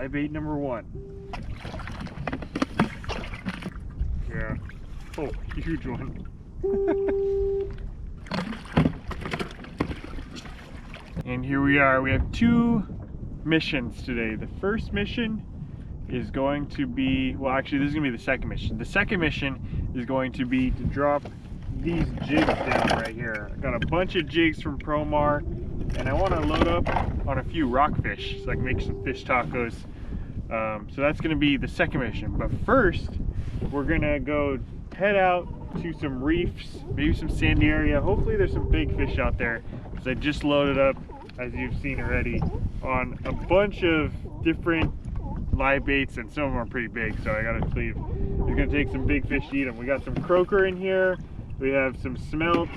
Live bait number 1. Yeah. Oh, huge one. And here we are. We have 2 missions today. The first mission is going to be, well, actually this is going to be the second mission. The second mission is going to be to drop these jigs down right here. I got a bunch of jigs from Promar, and I want to load up on a few rockfish so I can make some fish tacos. So that's going to be the second mission. But first, we're going to go head out to some reefs, maybe some sandy area. Hopefully there's some big fish out there, because I just loaded up, as you've seen already, on a bunch of different live baits, and some of them are pretty big, so I gotta believe it's gonna take some big fish to eat them. We got some croaker in here, we have some smelt,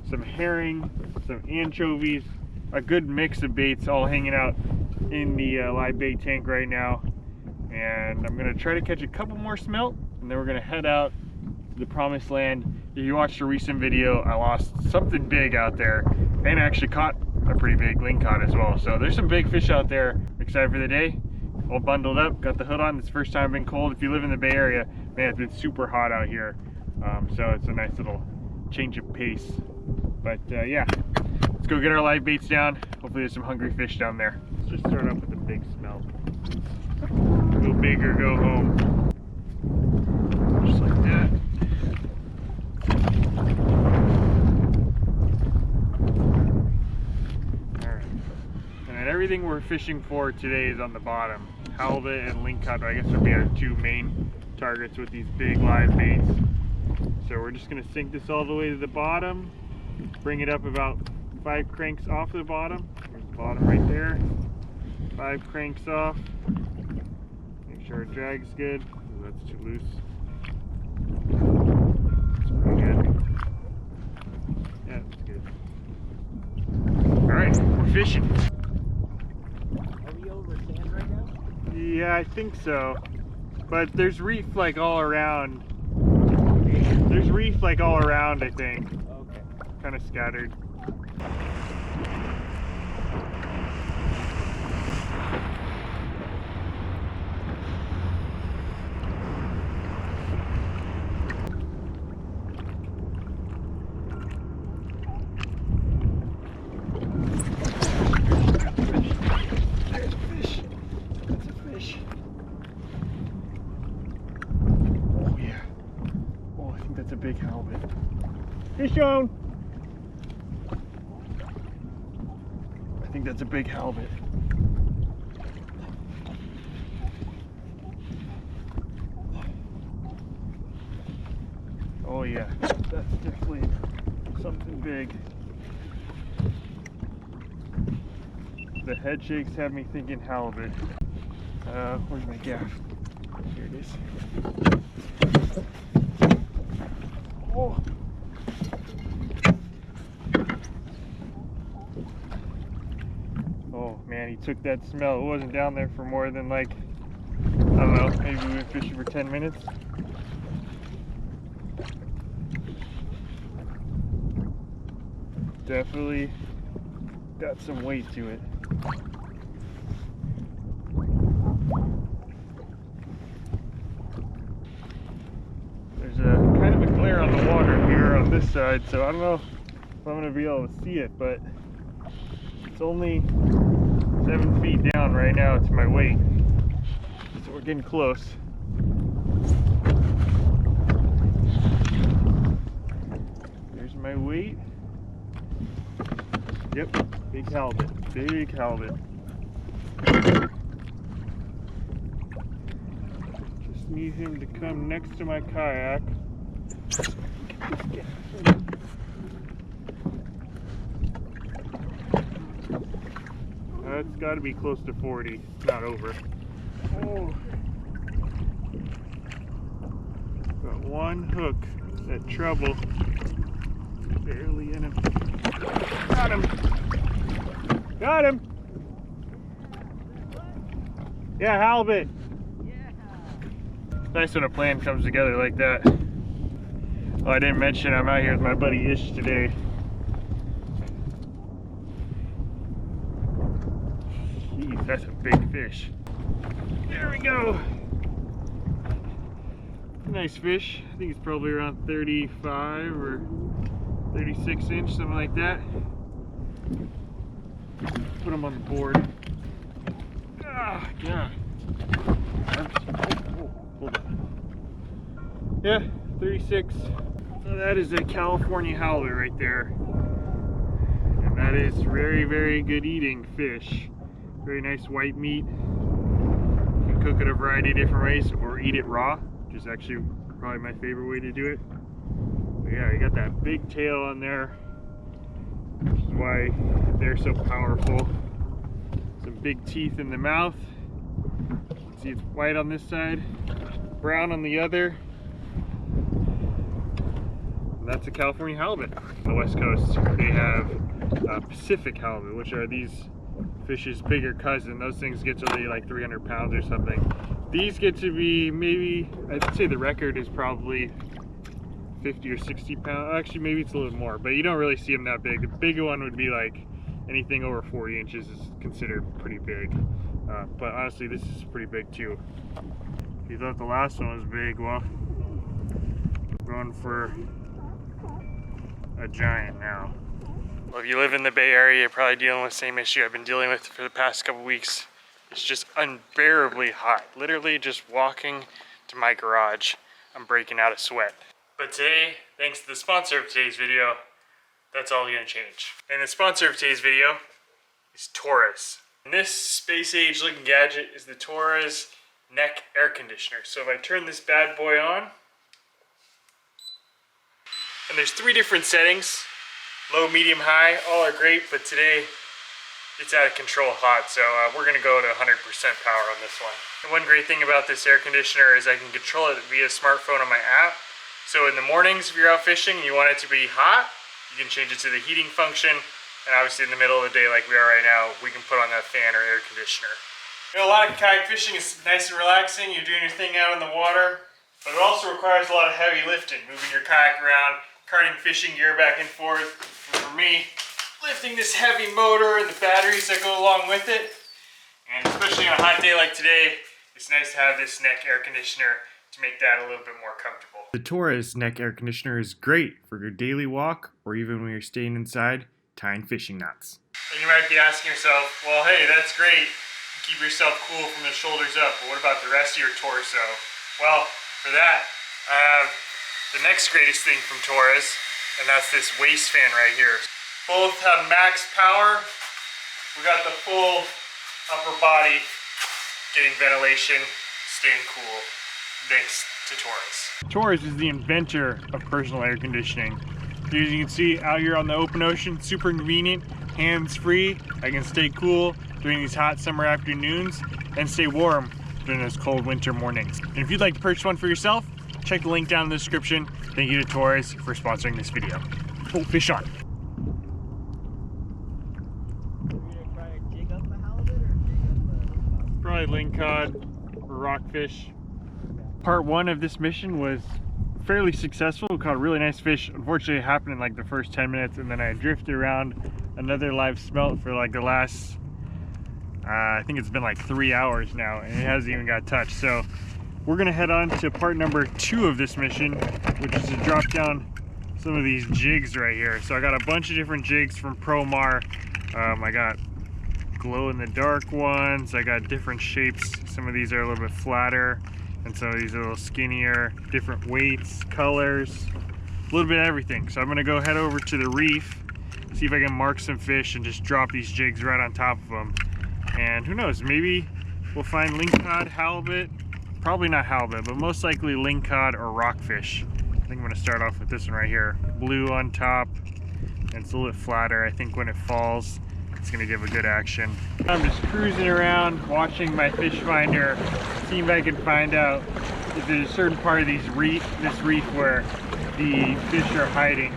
some herring, some anchovies, a good mix of baits all hanging out in the live bait tank right now. And I'm gonna try to catch a couple more smelt, and then we're gonna head out to the promised land. If you watched a recent video, I lost something big out there, and actually caught a pretty big lingcod as well. So there's some big fish out there. I'm excited for the day. All bundled up, got the hood on. It's the first time I've been cold. If you live in the Bay Area, man, it's been super hot out here. So it's a nice little change of pace. But yeah, let's go get our live baits down. Hopefully there's some hungry fish down there. Let's just start off with a big smelt. Go big or go home. Just like that. Alright. And everything we're fishing for today is on the bottom. Halibut and lingcod, I guess, would be our 2 main targets with these big live baits. So we're just going to sink this all the way to the bottom, bring it up about 5 cranks off the bottom. There's the bottom right there. 5 cranks off. Make sure our drag's good. Ooh, that's too loose. That's pretty good. Yeah, that's good. Alright, we're fishing. Are we over sand right now? Yeah, I think so. But there's reef like all around. There's reef like all around, I think. Okay. Kind of scattered. That's a big halibut. Fish on! I think that's a big halibut. Oh yeah, that's definitely something big. The head shakes have me thinking halibut. Where's my gaff? Here it is. Oh. Oh man, he took that smell. It wasn't down there for more than like, I don't know, maybe we went fishing for 10 minutes. Definitely got some weight to it. There's a kind of a glare on the water here on this side, so I don't know if I'm going to be able to see it, but it's only 7 feet down right now to my weight, so we're getting close. There's my weight. Yep, big halibut, big halibut. Just need him to come next to my kayak. That's got to be close to 40, not over. Oh. Got one hook, that treble, barely in him. Got him! Got him! Yeah, halibut! Yeah. Nice when a plan comes together like that. Oh, I didn't mention I'm out here with my buddy Ish today. Jeez, that's a big fish. There we go. Nice fish. I think it's probably around 35 or 36 inch, something like that. Put them on the board. Ah, yeah. Hold on. Yeah, 36. So that is a California halibut right there. And that is very, very good eating fish. Very nice white meat. You can cook it a variety of different ways or eat it raw, which is actually probably my favorite way to do it. But yeah, you got that big tail on there, which is why they're so powerful. Some big teeth in the mouth. You can see it's white on this side, brown on the other. And that's a California halibut. On the west coast, they have Pacific halibut, which are these fish's bigger cousin. Those things get to be like 300 pounds or something. These get to be maybe, I'd say the record is probably 50 or 60 pounds. Actually, maybe it's a little more, but you don't really see them that big. The bigger one would be like anything over 40 inches is considered pretty big. But honestly, this is pretty big too. If you thought the last one was big, well, we're going for a giant now. Well, if you live in the Bay Area, you're probably dealing with the same issue I've been dealing with for the past couple weeks. It's just unbearably hot. Literally just walking to my garage, I'm breaking out of sweat. But today, thanks to the sponsor of today's video, that's all gonna change. And the sponsor of today's video is TORRAS. And this space age looking gadget is the TORRAS neck air conditioner. So if I turn this bad boy on, and there's 3 different settings, low, medium, high, all are great, but today it's out of control hot, so we're gonna go to 100% power on this one. And one great thing about this air conditioner is I can control it via smartphone on my app. So in the mornings, if you're out fishing and you want it to be hot, you can change it to the heating function. And obviously in the middle of the day like we are right now, we can put on that fan or air conditioner. You know, a lot of kayak fishing is nice and relaxing. You're doing your thing out in the water, but it also requires a lot of heavy lifting, moving your kayak around, carting fishing gear back and forth. And for me, lifting this heavy motor and the batteries that go along with it. And especially on a hot day like today, it's nice to have this neck air conditioner to make that a little bit more comfortable. The TORRAS neck air conditioner is great for your daily walk or even when you're staying inside tying fishing knots. And you might be asking yourself, well, hey, that's great. You keep yourself cool from the shoulders up, but what about the rest of your torso? Well, for that, I have the next greatest thing from TORRAS, and that's this waist fan right here. Both have max power. We got the full upper body getting ventilation, staying cool, thanks to TORRAS. TORRAS is the inventor of personal air conditioning. As you can see out here on the open ocean, super convenient, hands-free. I can stay cool during these hot summer afternoons and stay warm during those cold winter mornings. And if you'd like to purchase one for yourself, check the link down in the description. Thank you to TORRAS for sponsoring this video. Oh, fish on. Probably lingcod or rockfish. Part 1 of this mission was fairly successful. We caught a really nice fish. Unfortunately, it happened in like the first 10 minutes, and then I drifted around another live smelt for like the last, I think it's been like 3 hours now, and it hasn't even got touched. So we're gonna head on to part number 2 of this mission, which is to drop down some of these jigs right here. So I got a bunch of different jigs from ProMar. I got glow-in-the-dark ones. I got different shapes. Some of these are a little bit flatter, and some of these are a little skinnier, different weights, colors, a little bit of everything. So I'm gonna go head over to the reef, see if I can mark some fish and just drop these jigs right on top of them. And who knows, maybe we'll find lingcod, halibut, probably not halibut, but most likely lingcod or rockfish. I think I'm gonna start off with this one right here. Blue on top, and it's a little bit flatter. I think when it falls, it's gonna give a good action. I'm just cruising around, watching my fish finder, seeing if I can find out if there's a certain part of this reef where the fish are hiding.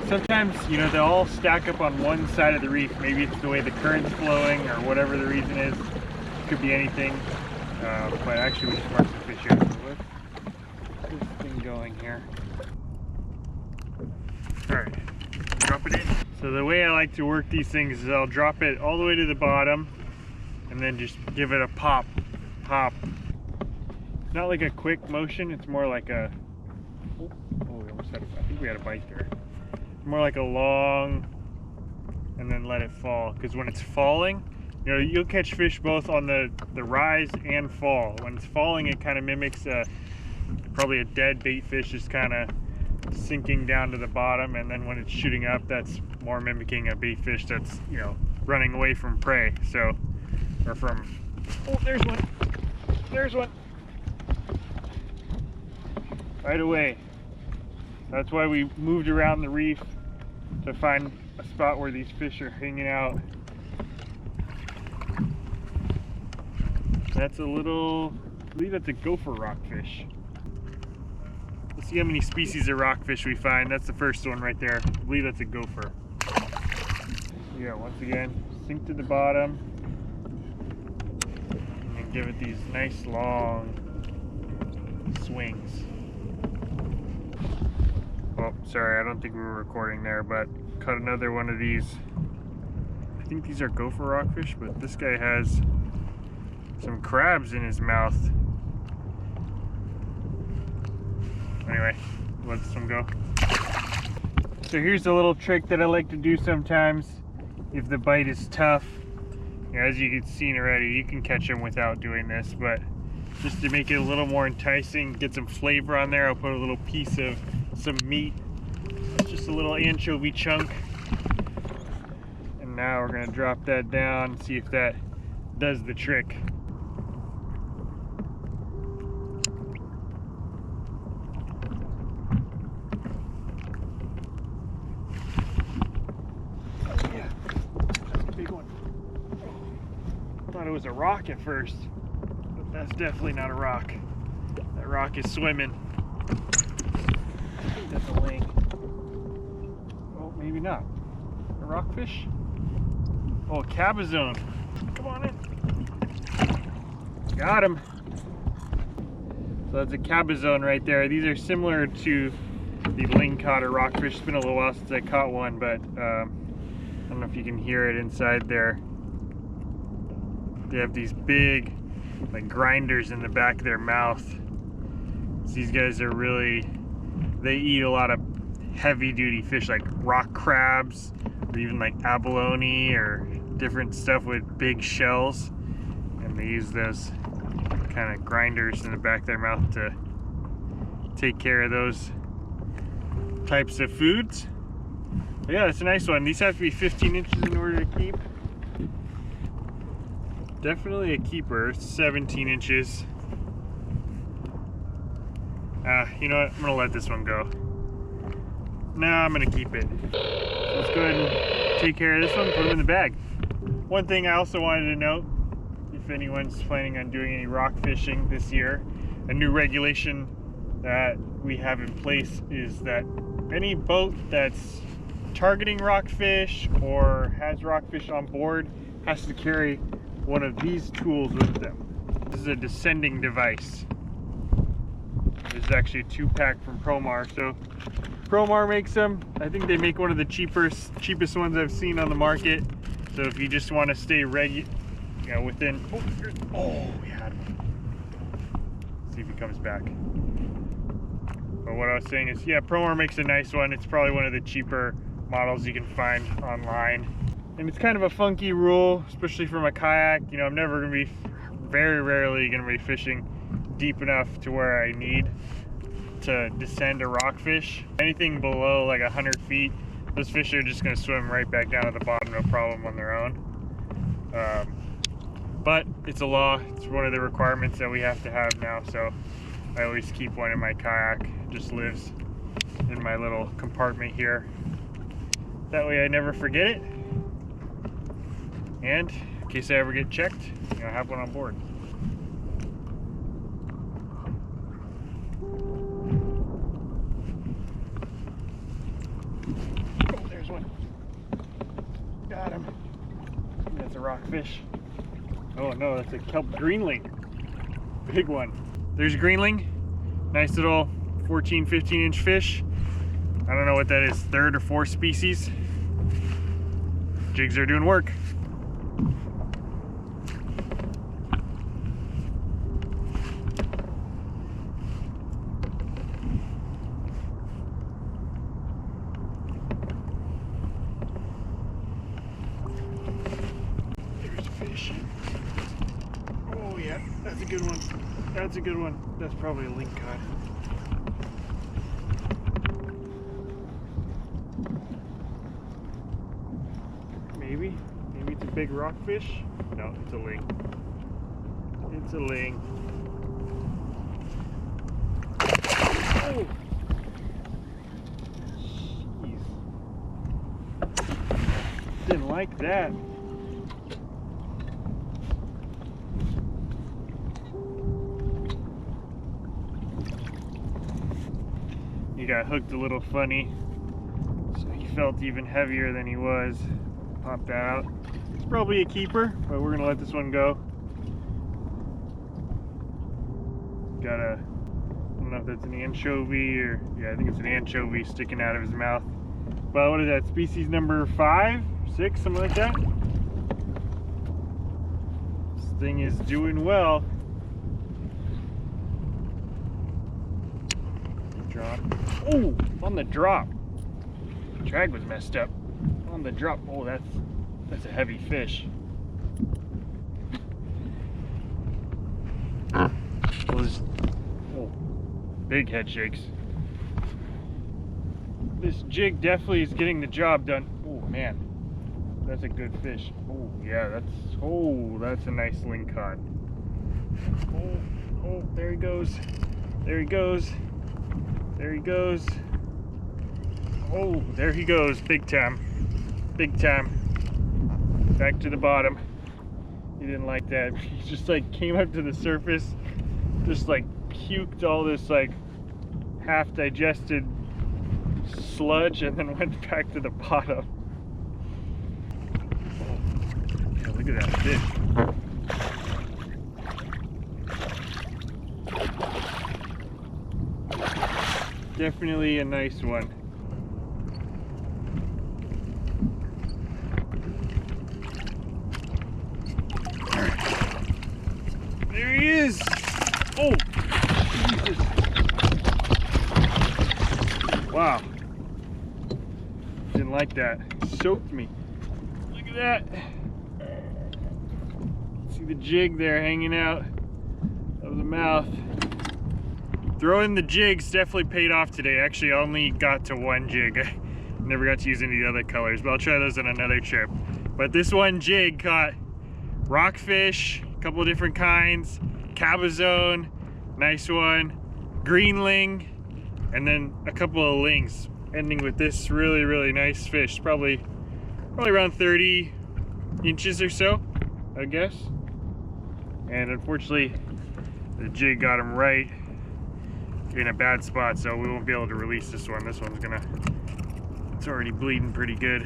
Sometimes, you know, they'll all stack up on one side of the reef. Maybe it's the way the current's flowing or whatever the reason is. It could be anything. But actually, we should mark some fish here. So let's get this thing going here. Alright, drop it in. So the way I like to work these things is I'll drop it all the way to the bottom and then just give it a pop hop. Not like a quick motion, it's more like a, oh, we almost had I think we had a bite there. More like a long, and then let it fall. Because when it's falling, you know, you'll catch fish both on the rise and fall. When it's falling, it kind of mimics probably a dead bait fish just kind of sinking down to the bottom, and then when it's shooting up, that's more mimicking a bait fish that's, you know, running away from prey. So, or from, oh, there's one. There's one. Right away. That's why we moved around the reef to find a spot where these fish are hanging out. That's a little, I believe that's a gopher rockfish. Let's see how many species of rockfish we find. That's the first one right there. I believe that's a gopher. Yeah, once again, sink to the bottom and then give it these nice long swings. Oh, sorry, I don't think we were recording there, but caught another one of these. I think these are gopher rockfish, but this guy has some crabs in his mouth. Anyway, let this one go. So here's a little trick that I like to do sometimes if the bite is tough. You know, as you can see already, you can catch them without doing this, but just to make it a little more enticing, get some flavor on there, I'll put a little piece of some meat, just a little anchovy chunk. And now we're gonna drop that down and see if that does the trick. Yeah, that's a big one. I thought it was a rock at first, but that's definitely not a rock. That rock is swimming. I think that's a ling. Oh, maybe not. A rockfish? Oh, a cabezone. Come on in. Got him. So that's a cabezone right there. These are similar to the ling-caught or rockfish. It's been a little while since I caught one, but I don't know if you can hear it inside there. They have these big, like, grinders in the back of their mouth. So these guys are really, they eat a lot of heavy-duty fish like rock crabs, or even like abalone or different stuff with big shells. And they use those kind of grinders in the back of their mouth to take care of those types of foods. But yeah, it's a nice one. These have to be 15 inches in order to keep. Definitely a keeper. 17 inches. You know what? I'm gonna let this one go. No, I'm gonna keep it. Let's go ahead and take care of this one, put them in the bag. One thing I also wanted to note, if anyone's planning on doing any rock fishing this year, a new regulation that we have in place is that any boat that's targeting rockfish or has rockfish on board has to carry one of these tools with them. This is a descending device. This is actually a 2-pack from Promar. So Promar makes them. I think they make one of the cheapest ones I've seen on the market. So if you just want to stay within. Oh, we had him. See if he comes back. But what I was saying is, yeah, Promar makes a nice one. It's probably one of the cheaper models you can find online. And it's kind of a funky rule, especially from a kayak. You know, I'm never gonna be, very rarely gonna be fishing deep enough to where I need to descend a rockfish. Anything below like 100 feet, those fish are just gonna swim right back down to the bottom, no problem on their own. But it's a law, it's one of the requirements that we have to have now, so I always keep one in my kayak. It just lives in my little compartment here. That way I never forget it. And in case I ever get checked, you know, I have one on board. Oh, there's one. Got him. That's a rockfish. Oh no, that's a kelp greenling. Big one. There's a greenling. Nice little 14, 15 inch fish. I don't know what that is, 3rd or 4th species. Jigs are doing work. good one. That's a good one. That's probably a link cod. Maybe it's a big rockfish. No, it's a ling. It's a ling. Oh! Jeez. Didn't like that. He got hooked a little funny, so he felt even heavier than he was. Pop that out. It's probably a keeper, but we're gonna let this one go. Got a, I don't know if that's an anchovy or, yeah, I think it's an anchovy sticking out of his mouth. But what is that, species number 5, 6, something like that? This thing is doing well. Drop. Oh, on the drop. The drag was messed up. On the drop. Oh, that's a heavy fish. Well, big head shakes. This jig definitely is getting the job done. Oh man, that's a good fish. Oh yeah, that's a nice lingcod. Oh, there he goes. There he goes. There he goes. Oh, there he goes. Big time. Big time. Back to the bottom. He didn't like that. He just like came up to the surface, just like puked all this like half digested sludge and then went back to the bottom. Yeah, look at that fish. Definitely a nice one. There he is! Oh! Jesus! Wow. Didn't like that. Soaked me. Look at that. See the jig there hanging out of the mouth. Throwing the jigs definitely paid off today. Actually, I only got to one jig. I never got to use any of the other colors, but I'll try those on another trip. But this one jig caught rockfish, a couple of different kinds, cabezone, nice one, greenling, and then a couple of lings, ending with this really, really nice fish. Probably around 30 inches or so, I guess. And unfortunately, the jig got him right in a bad spot, so we won't be able to release this one. This one's gonna, it's already bleeding pretty good.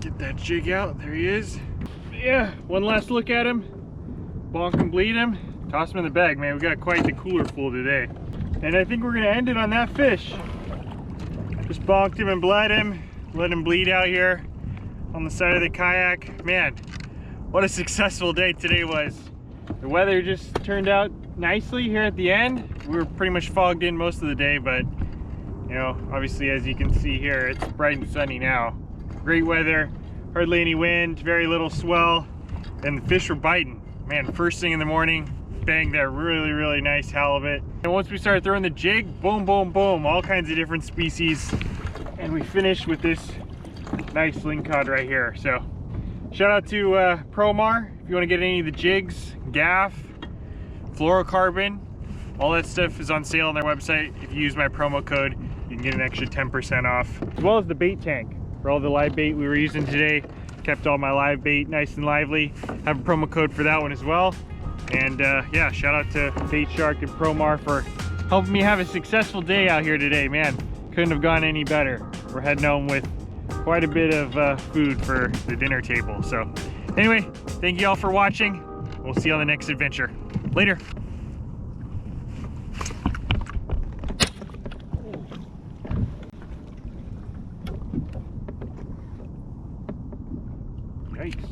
Get that jig out. There he is. Yeah, one last look at him. Bonk and bleed him. Toss him in the bag, man. We got quite the cooler full today. And I think we're gonna end it on that fish. Just bonked him and bled him. Let him bleed out here on the side of the kayak. Man, what a successful day today was. The weather just turned out nicely here at the end. We were pretty much fogged in most of the day, but you know, obviously as you can see here, it's bright and sunny now. Great weather, hardly any wind, very little swell, and the fish were biting. Man, first thing in the morning, bang, that really, really nice halibut. And once we started throwing the jig, boom, boom, boom, all kinds of different species. And we finished with this nice lingcod right here. So shout out to Promar. If you want to get any of the jigs, gaff, fluorocarbon, all that stuff is on sale on their website. If you use my promo code, you can get an extra 10% off. As well as the bait tank for all the live bait we were using today. Kept all my live bait nice and lively. Have a promo code for that one as well. And yeah, shout out to Bait Shark and Promar for helping me have a successful day out here today. Man, couldn't have gone any better. We're heading home with quite a bit of food for the dinner table. So anyway, thank you all for watching. We'll see you on the next adventure. Later. Yikes.